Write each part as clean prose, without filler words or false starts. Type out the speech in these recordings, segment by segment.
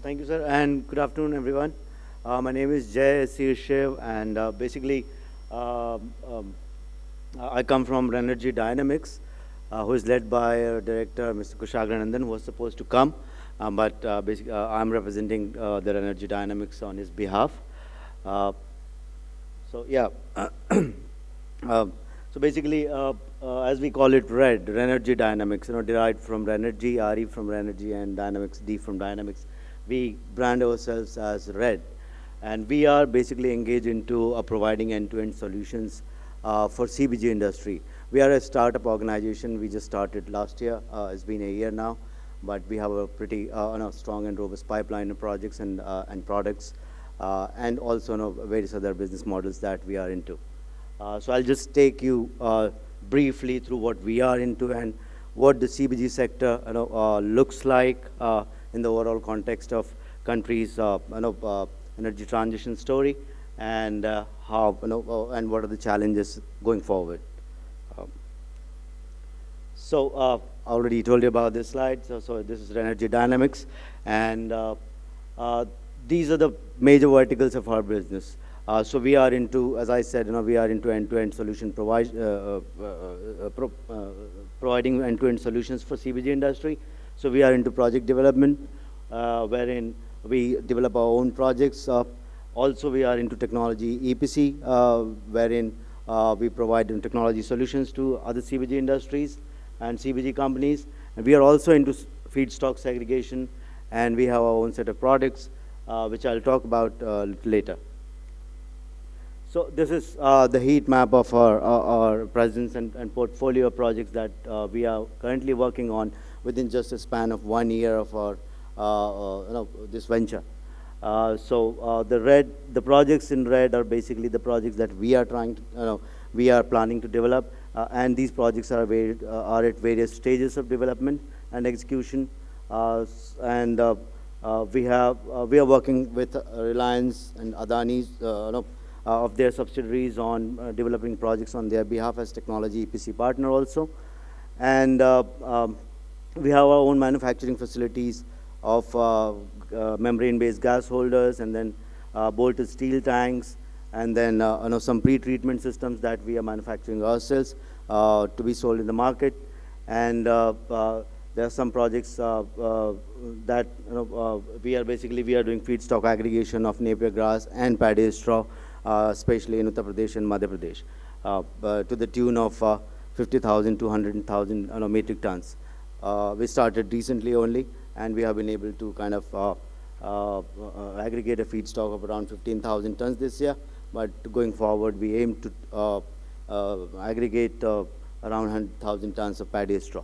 Thank you, sir, and good afternoon, everyone. My name is Shiv, and basically, um um, I come from Energy Dynamics, who is led by Director Mr. Kushagra, who was supposed to come, but basically, I'm representing the Energy Dynamics on his behalf. Uh, so, yeah. Um, so basically, as we call it, Renergy Dynamics, derived from Renergy, RE from Renergy, and Dynamics, D from Dynamics. We brand ourselves as Red, and we are basically engaged into providing end-to-end solutions for CBG industry. We are a startup organization. We just started last year. It's been a year now, but we have a pretty strong and robust pipeline of projects and products, and also various other business models that we are into. So I'll just take you briefly through what we are into and what the CBG sector looks like in the overall context of country's energy transition story, and how and what are the challenges going forward. Um, I already told you about this slide. So this is energy dynamics, and uh, these are the major verticals of our business. So we are into, as I said, we are into end-to-end solution providing end-to-end solutions for CBG industry. So we are into project development, wherein we develop our own projects. Also, we are into technology EPC, wherein we provide technology solutions to other CBG industries and CBG companies. And we are also into feedstock segregation, and we have our own set of products, which I'll talk about later. So this is the heat map of our presence and portfolio of projects that we are currently working on within just a span of 1 year of our this venture. The projects in red are basically the projects that we are we are planning to develop, and these projects are at various stages of development and execution, we are working with Reliance and Adani's of their subsidiaries on developing projects on their behalf as technology EPC partner also. And we have our own manufacturing facilities of membrane-based gas holders, and then bolted steel tanks, and then some pre-treatment systems that we are manufacturing ourselves to be sold in the market. And there are some projects that we are doing feedstock aggregation of napier grass and paddy straw, especially in Uttar Pradesh and Madhya Pradesh, to the tune of 50,000 to 100,000 metric tons. We started recently only, and we have been able to kind of aggregate a feedstock of around 15,000 tons this year. But going forward, we aim to aggregate around 100,000 tons of paddy straw.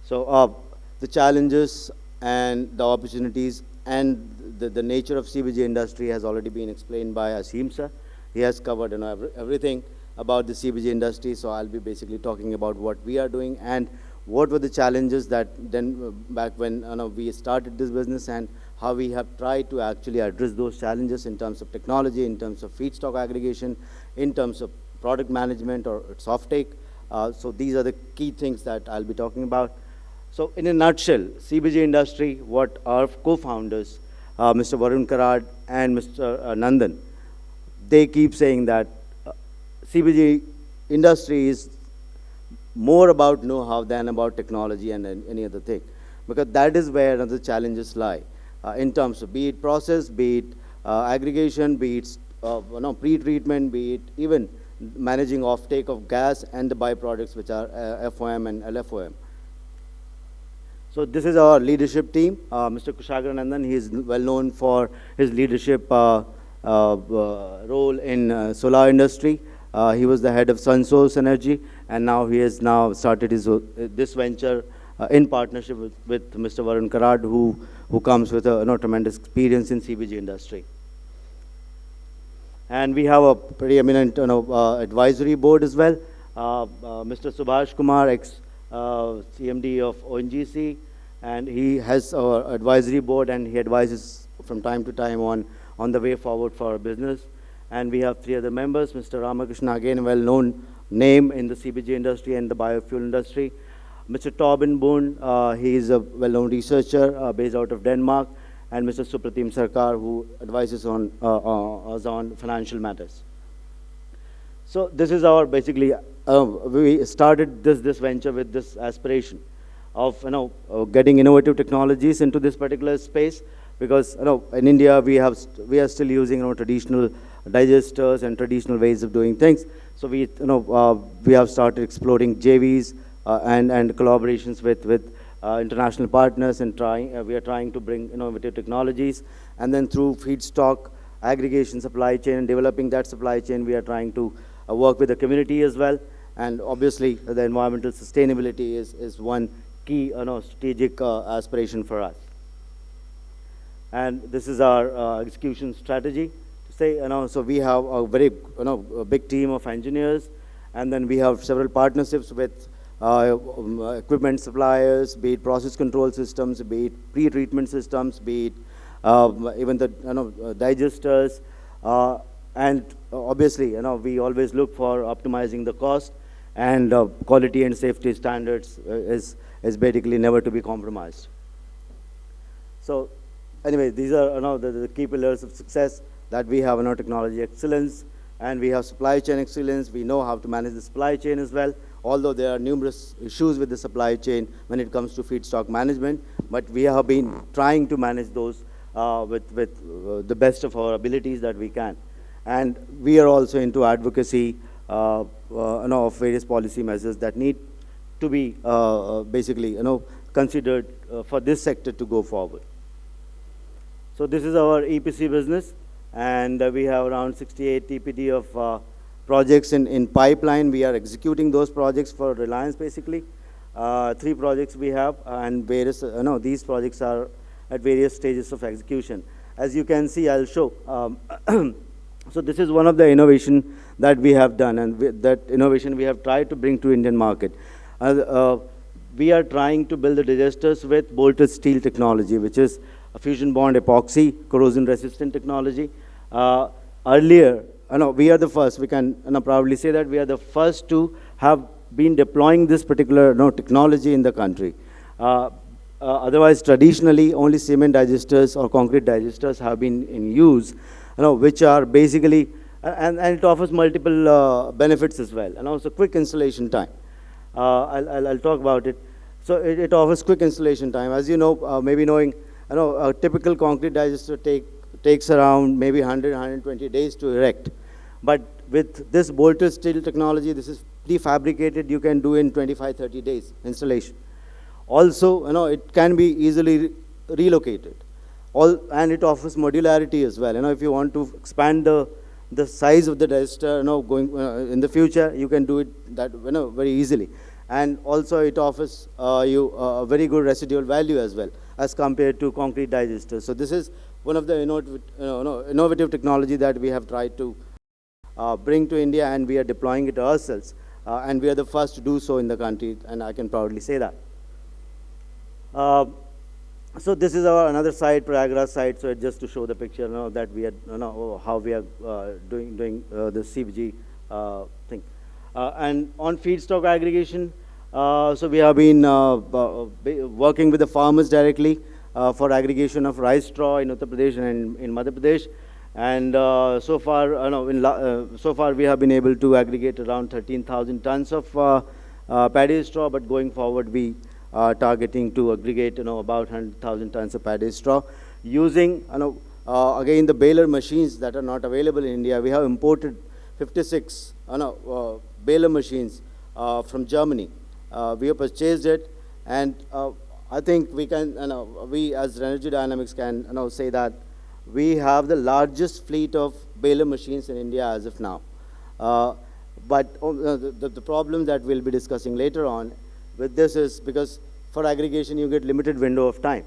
So the challenges and the opportunities and the nature of CBG industry has already been explained by Asim sir. He has covered everything about the CBG industry, so I'll be basically talking about what we are doing and what were the challenges that then back when we started this business, and how we have tried to actually address those challenges in terms of technology, in terms of feedstock aggregation, in terms of product management or its offtake. So these are the key things that I'll be talking about. So in a nutshell, CBG industry, what our co-founders, Mr. Varun Karad and Mr. Nandan, they keep saying that CBG industry is more about know-how than about technology and any other thing, because that is where the challenges lie in terms of be it process, be it aggregation, be it pre-treatment, be it even managing offtake of gas and the byproducts, which are FOM and LFOM. So this is our leadership team. Mr. Kushagra Nandan, he is well known for his leadership role in solar industry. He was the head of SunSource Energy, and now he has started his this venture in partnership with Mr. Varun Karad, who comes with a tremendous experience in CBG industry. And we have a pretty eminent advisory board as well. Mr. Subhash Kumar, ex-CMD of ONGC, and he has our advisory board, and he advises from time to time on the way forward for our business. And we have 3 other members. Mr. Ramakrishna, again a well-known name in the CBG industry and the biofuel industry. Mr. Tobin Boone, he is a well-known researcher based out of Denmark, and Mr. Supratim Sarkar, who advises on us on financial matters. So this is our basically, we started this venture with this aspiration of getting innovative technologies into this particular space, because in India we are still using traditional digesters and traditional ways of doing things. So we have started exploring JVs and collaborations with international partners, and we are trying to bring innovative technologies, and then through feedstock aggregation, supply chain, and developing that supply chain, we are trying to work with the community as well. And obviously the environmental sustainability is one key strategic aspiration for us. And this is our execution strategy. To say, so we have a very a big team of engineers, and then we have several partnerships with equipment suppliers, be it process control systems, be it pre-treatment systems, be it even the digesters, and obviously we always look for optimizing the cost, and quality and safety standards is basically never to be compromised. So anyway, these are the key pillars of success that we have in our technology excellence, and we have supply chain excellence. We know how to manage the supply chain as well, although there are numerous issues with the supply chain when it comes to feedstock management, but we have been trying to manage those with the best of our abilities that we can. And we are also into advocacy of various policy measures that need to be basically considered for this sector to go forward. So this is our EPC business, and we have around 68 TPD of projects in pipeline. We are executing those projects for Reliance basically. 3 projects we have, and various these projects are at various stages of execution. As you can see, I'll show. So this is one of the innovation that we have done, and that innovation we have tried to bring to Indian market. We are trying to build the digesters with bolted steel technology, which is a fusion bond epoxy, corrosion resistant technology. Earlier, we are the first, we can proudly say that we are the first to have been deploying this particular technology in the country. Otherwise, traditionally, only cement digesters or concrete digesters have been in use, which are basically, and it offers multiple benefits as well, and also quick installation time. I'll talk about it. So it offers quick installation time. As you know, maybe knowing, a typical concrete digester takes around maybe 100, 120 days to erect. But with this bolted steel technology, this is prefabricated, you can do in 25, 30 days installation. Also, it can be easily relocated. And it offers modularity as well. If you want to expand the size of the digester, going in the future, you can do it that very easily. And also it offers you a very good residual value as well as compared to concrete digesters. So this is one of the innovative technology that we have tried to bring to India, and we are deploying it ourselves. And we are the first to do so in the country, and I can proudly say that. So this is our another site, Prayagraj site. So just to show the picture, that we are, how we are doing the CBG thing. And on feedstock aggregation, so we have been working with the farmers directly for aggregation of rice straw in Uttar Pradesh and in Madhya Pradesh. And so far we have been able to aggregate around 13,000 tons of paddy straw, but going forward we are targeting to aggregate about 100,000 tons of paddy straw using again the baler machines that are not available in India. We have imported 56 baler machines from Germany. We have purchased it, and I think we can, we as Renewable Dynamics can say that we have the largest fleet of baler machines in India as of now. But the problem that we'll be discussing later on with this is because for aggregation you get limited window of time,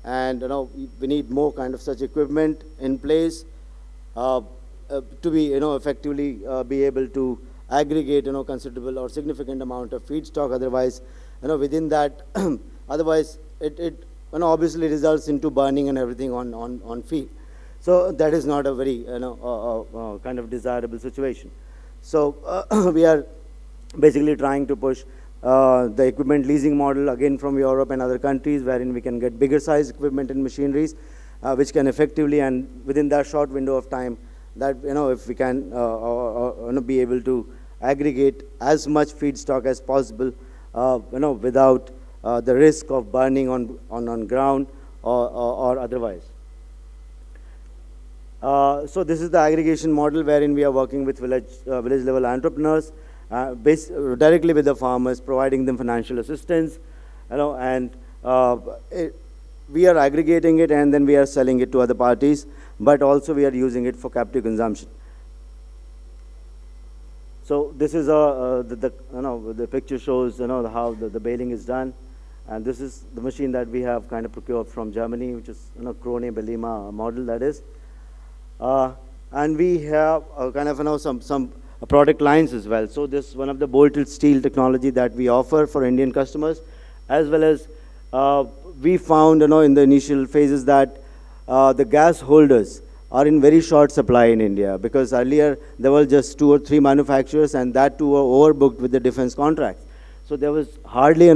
and we need more kind of such equipment in place to be effectively be able to aggregate considerable or significant amount of feedstock. Otherwise, within that, otherwise it obviously results into burning and everything on field. So that is not a very kind of desirable situation. So we are basically trying to push the equipment leasing model again from Europe and other countries, wherein we can get bigger size equipment and machineries, which can effectively and within that short window of time, that if we can be able to aggregate as much feedstock as possible, without the risk of burning on ground or otherwise. So this is the aggregation model wherein we are working with village level entrepreneurs, directly with the farmers, providing them financial assistance, and we are aggregating it and then we are selling it to other parties, but also we are using it for captive consumption. So this is the picture shows how the baling is done, and this is the machine that we have kind of procured from Germany, which is Krone Belima model, that is. And we have kind of some product lines as well. So this is one of the bolted steel technology that we offer for Indian customers, as well as we found in the initial phases that the gas holders are in very short supply in India, because earlier there were just 2 or 3 manufacturers, and that too were overbooked with the defense contracts. So there was hardly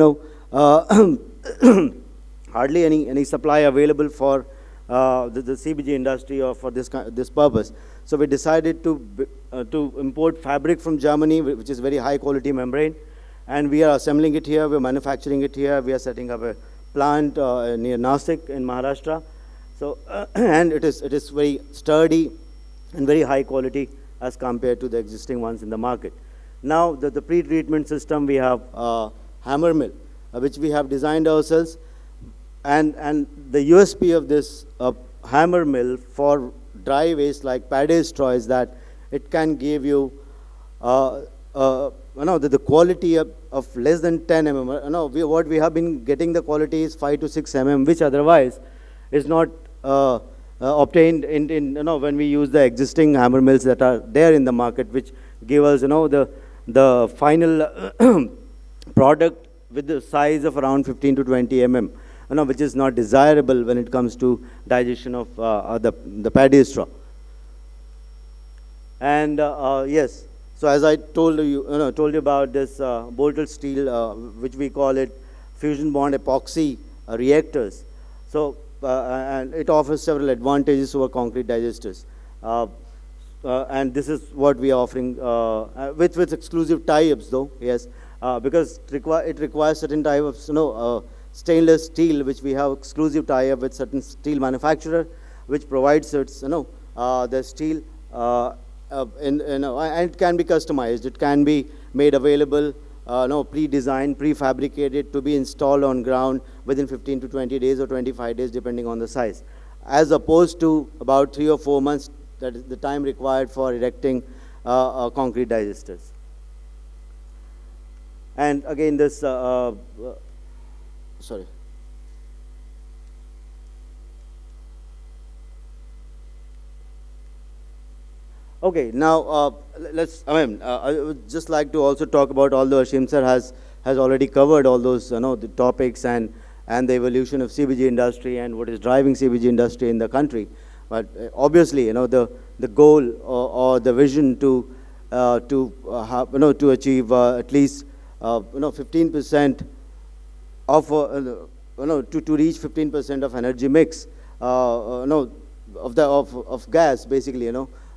hardly any supply available for the CBG industry or for this purpose. So we decided to import fabric from Germany, which is very high quality membrane, and we are assembling it here, we're manufacturing it here, we are setting up a plant near Nasik in Maharashtra. So and it is very sturdy and very high quality as compared to the existing ones in the market. Now the pre-treatment system, we have hammer mill, which we have designed ourselves, and the USP of this hammer mill for dry waste like paddy straw is that it can give you the quality of less than 10 mm. What we have been getting, the quality is 5 to 6 mm, which otherwise is not obtained in when we use the existing hammer mills that are there in the market, which give us the final product with the size of around 15 to 20 mm, which is not desirable when it comes to digestion of the paddy straw. And yes, so as I told you about this bolted steel, which we call it fusion bond epoxy reactors. So and it offers several advantages over concrete digesters. And this is what we are offering with exclusive tie-ups, though, yes, because it requires certain type of stainless steel, which we have exclusive tie-up with certain steel manufacturer, which provides its the steel and it can be customized. It can be made available, pre-designed, pre-fabricated to be installed on ground within 15 to 20 days or 25 days, depending on the size, as opposed to about 3 or 4 months, that is the time required for erecting concrete digesters. And again, this, sorry. Okay, now I would just like to also talk about, although Ashim sir has already covered all those the topics and the evolution of CBG industry and what is driving CBG industry in the country, but obviously the goal or the vision to achieve at least 15% of to reach 15% of energy mix of gas, basically,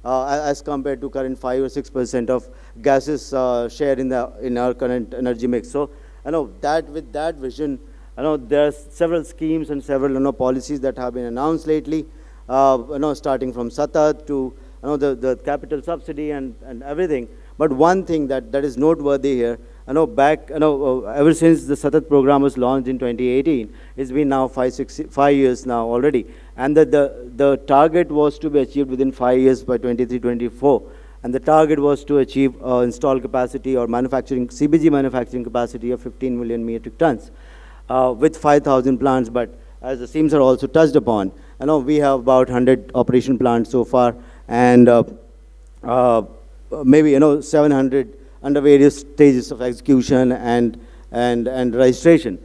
as compared to current 5 or 6% of gases shared in our current energy mix. So that with that vision, there are several schemes and several policies that have been announced lately, starting from Satat to the capital subsidy and everything. But one thing that is noteworthy here, ever since the Satat program was launched in 2018, it's been now 5 years now already, and the target was to be achieved within 5 years by 23-24, and the target was to achieve installed capacity or CBG manufacturing capacity of 15 million metric tons with 5,000 plants. But as the Seams are also touched upon, we have about 100 operation plants so far, and maybe 700 under various stages of execution and registration,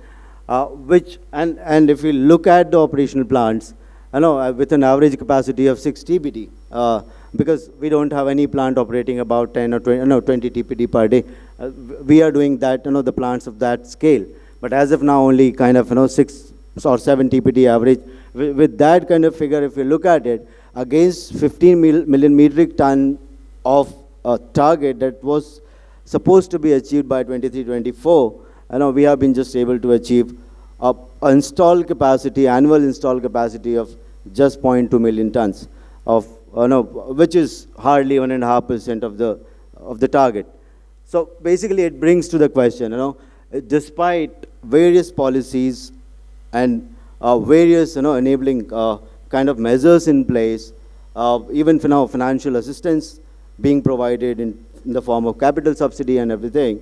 and if you look at the operational plants, with an average capacity of 6 TPD, because we don't have any plant operating about 10 or 20 TPD per day. We are doing that, the plants of that scale. But as of now, only kind of 6 or 7 TPD average, with that kind of figure, if you look at it, against 15 million metric ton of a target that was supposed to be achieved by 23-24, we have been just able to achieve a installed capacity, annual installed capacity of just 0.2 million tons of, which is hardly 1.5% of the target. So basically, it brings to the question, despite various policies and various, enabling kind of measures in place, even for now financial assistance being provided in the form of capital subsidy and everything,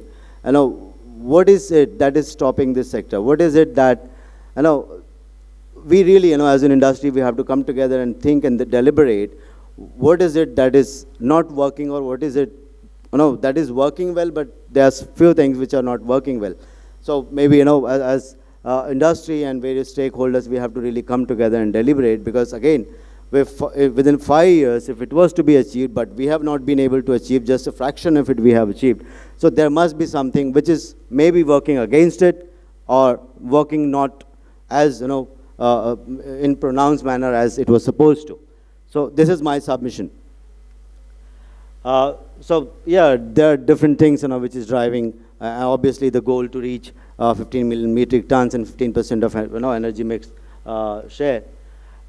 what is it that is stopping this sector? What is it that, we really, as an industry, we have to come together and think and deliberate. What is it that is not working, or what is it, that is working well, but there's few things which are not working well. So maybe, as industry and various stakeholders, we have to really come together and deliberate, because again, within 5 years, if it was to be achieved, but we have not been able to achieve just a fraction of it we have achieved. So there must be something which is maybe working against it, or working not as, in pronounced manner as it was supposed to. So this is my submission. So yeah, there are different things, which is driving, obviously, the goal to reach 15 million metric tons and 15% of, energy mix share.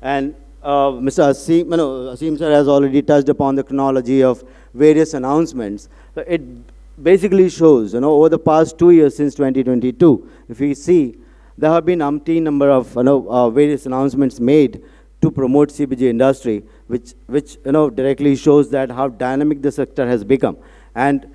And Mr. Asim sir has already touched upon the chronology of various announcements. So it basically shows, over the past 2 years since 2022, if we see, there have been umpteen number of, various announcements made to promote CBG industry, which directly shows that how dynamic the sector has become. And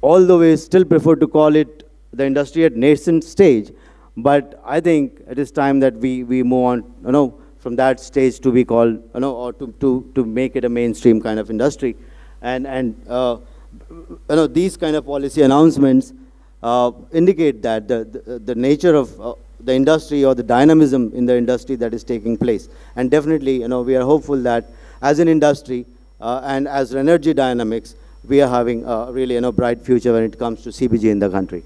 although we still prefer to call it the industry at nascent stage, but I think it is time that we move on, from that stage to be called, or to make it a mainstream kind of industry. And these kind of policy announcements indicate that the nature of the industry, or the dynamism in the industry that is taking place. And definitely, we are hopeful that as an industry and as Energy Dynamics, we are having really bright future when it comes to CBG in the country.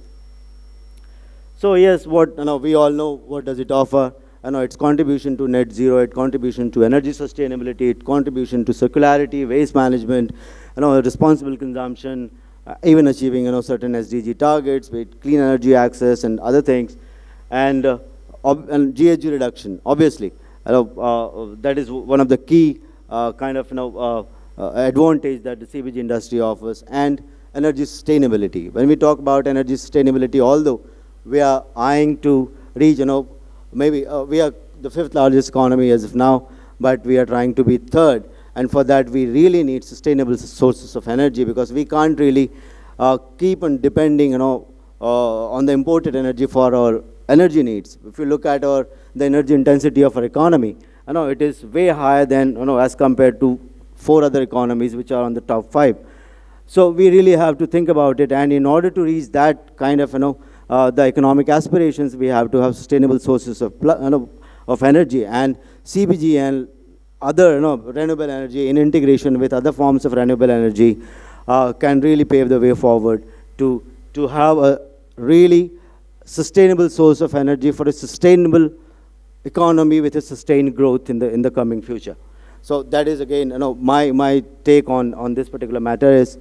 So yes, what we all know, what does it offer? Its contribution to net zero, its contribution to energy sustainability, its contribution to circularity, waste management, responsible consumption, even achieving certain SDG targets with clean energy access and other things, and GHG reduction. Obviously, that is one of the key kind of advantage that the CBG industry offers, and energy sustainability. When we talk about energy sustainability, although we are eyeing to reach, maybe we are the 5th largest economy as of now, but we are trying to be 3rd. And for that, we really need sustainable sources of energy, because we can't really keep on depending, on the imported energy for our energy needs. If you look at the energy intensity of our economy, it is way higher than, as compared to 4 other economies which are on the top 5. So we really have to think about it. And in order to reach that kind of, the economic aspirations, we have to have sustainable sources of energy, and CBG and other renewable energy in integration with other forms of renewable energy can really pave the way forward to have a really sustainable source of energy for a sustainable economy with a sustained growth in the coming future. So that is again my take on this particular matter is.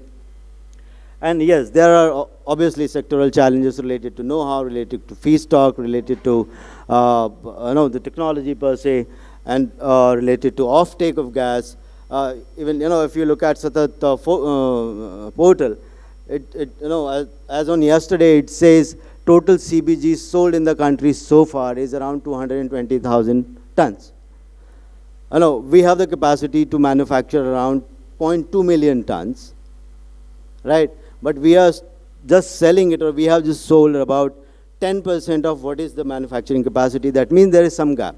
And yes, there are obviously sectoral challenges related to know-how, related to feedstock, related to the technology per se, and related to offtake of gas. Even if you look at Satat portal, as on yesterday, it says total CBG sold in the country so far is around 220,000 tons. We have the capacity to manufacture around 0.2 million tons, right? But we are just selling it, or we have just sold about 10% of what is the manufacturing capacity. That means there is some gap.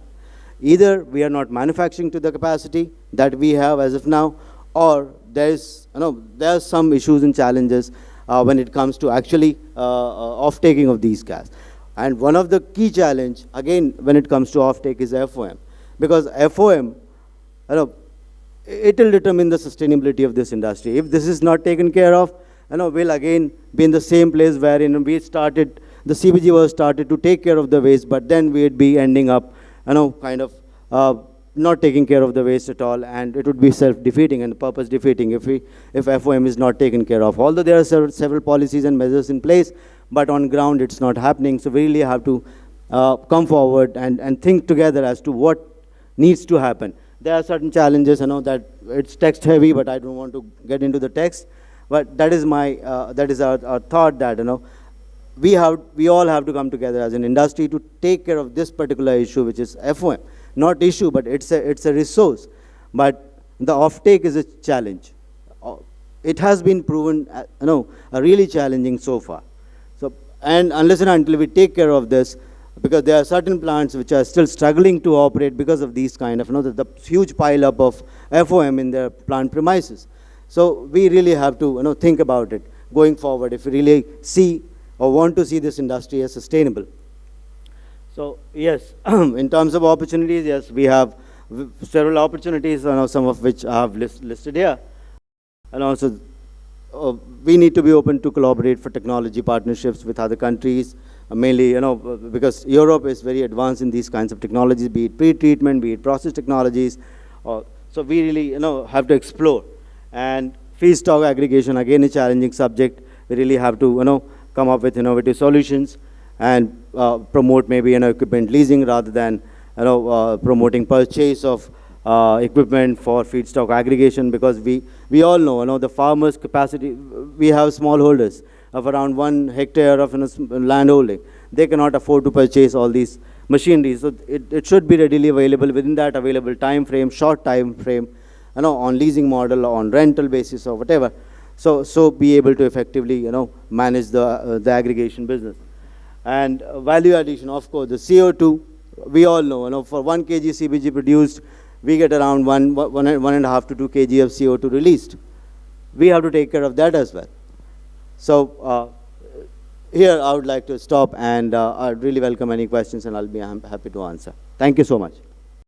Either we are not manufacturing to the capacity that we have as of now, or there are some issues and challenges when it comes to actually off-taking of these gas. And one of the key challenge, again, when it comes to off-take is FOM. Because FOM, it will determine the sustainability of this industry. If this is not taken care of, we'll again be in the same place wherein the CBG was started to take care of the waste, but then we'd be ending up, kind of not taking care of the waste at all, and it would be self-defeating and purpose-defeating if FOM is not taken care of. Although there are several policies and measures in place, but on ground it's not happening. So we really have to come forward and think together as to what needs to happen. There are certain challenges, that it's text heavy, but I don't want to get into the text. But that is our thought that, we all have to come together as an industry to take care of this particular issue, which is FOM. Not issue, but it's a resource. But the offtake is a challenge. It has been proven, really challenging so far. So, and unless and until we take care of this, because there are certain plants which are still struggling to operate because of these kind of, the huge pile up of FOM in their plant premises. So we really have to, think about it going forward if we really see or want to see this industry as sustainable. So yes, in terms of opportunities, yes, we have several opportunities, some of which I have listed here. And also, we need to be open to collaborate for technology partnerships with other countries, mainly, because Europe is very advanced in these kinds of technologies, be it pre-treatment, be it process technologies. So we really, have to explore. And feedstock aggregation, again, a challenging subject. We really have to, come up with innovative solutions and promote maybe equipment leasing rather than promoting purchase of equipment for feedstock aggregation, because we all know, the farmers' capacity. We have smallholders of around 1 hectare of land holding. They cannot afford to purchase all these machinery, so it should be readily available within that available time frame, short time frame, on leasing model, on rental basis or whatever. So be able to effectively manage the aggregation business. And value addition, of course, the CO2, we all know, for 1 kg CBG produced, we get around 1.5 to 2 kg of CO2 released. We have to take care of that as well. So here I would like to stop, and I'd really welcome any questions, and I'll be happy to answer. Thank you so much.